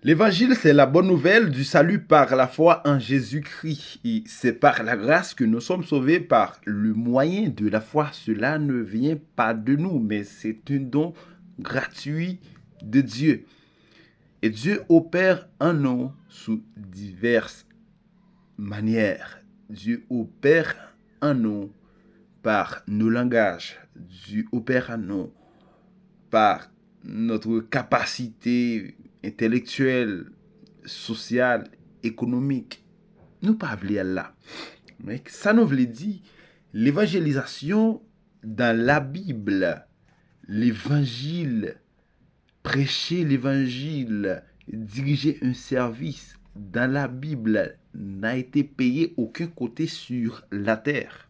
L'évangile, c'est la bonne nouvelle du salut par la foi en Jésus-Christ. Et c'est par la grâce que nous sommes sauvés par le moyen de la foi. Cela ne vient pas de nous, mais c'est un don gratuit de Dieu. Et Dieu opère en nous sous diverses manières. Dieu opère en nous par nos langages. Dieu opère en nous par notre capacité intellectuelle, sociale, économique. Nous pas vle là. Mais ça nous veut dire l'évangélisation dans la Bible, l'évangile, prêcher l'évangile, diriger un service dans la Bible n'a été payé aucun côté sur la terre.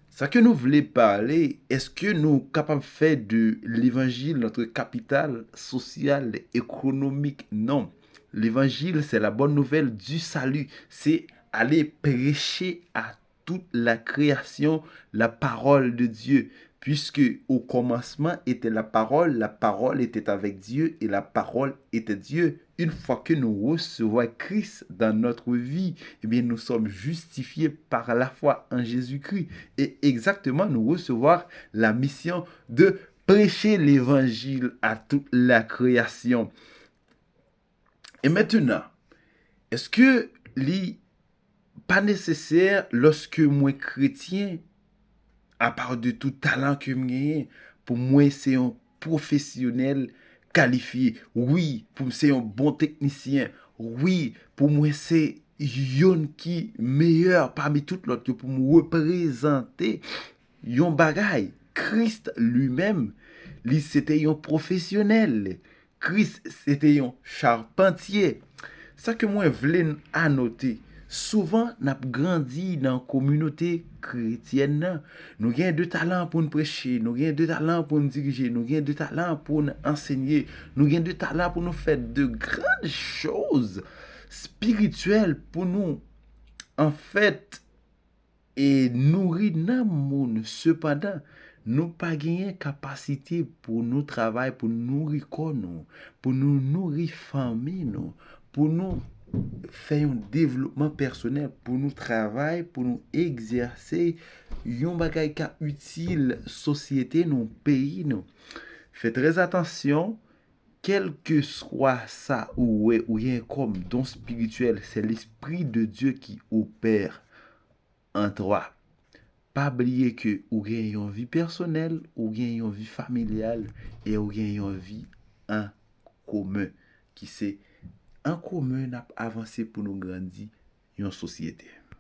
Ça que nous voulons parler, est-ce que nous sommes capables de faire de l'évangile notre capital social, économique? Non. L'évangile, c'est la bonne nouvelle du salut. C'est aller prêcher à toute la création la parole de Dieu. Puisque au commencement était la parole était avec Dieu et la parole était Dieu. Une fois que nous recevons Christ dans notre vie, eh bien nous sommes justifiés par la foi en Jésus-Christ. Et exactement, nous recevons la mission de prêcher l'évangile à toute la création. Et maintenant, est-ce que li pas nécessaire lorsque moi chrétien, à part de tout talent que j'ai, pour moi c'est un professionnel qualifié. Oui, pour moi c'est un bon technicien. Oui, pour moi c'est yon qui meilleur parmi tout l'autre que pour me représenter yon bagay. Christ lui-même, lui c'était un professionnel. Christ c'était un charpentier. Ça que moi voulais annoter. Souvent, nous avons grandi dans la communauté chrétienne. Nous avons de talent pour nous prêcher, nous avons de talent pour nous diriger, nous avons de talent pour nous enseigner, nous avons de talent pour nous faire de grandes choses spirituelles pour nous, en fait, et nourrir dans le monde. Cependant, nous pas gagné capacité pour nous travailler, pour nous nourrir corps nous, pour nous nourrir famille nous, pour nous faire un développement personnel, pour nous travailler, pour nous exercer yon bagay ka utile société nous, pays nous. Faites très attention, quel que soit ça ou rien comme don spirituel, c'est l'esprit de Dieu qui opère en toi. Pas oublier que ou gen une vie personnelle, ou gen une vie familiale et ou gen une vie en commun qui c'est en commun n'a avancé pour nous grandir une société.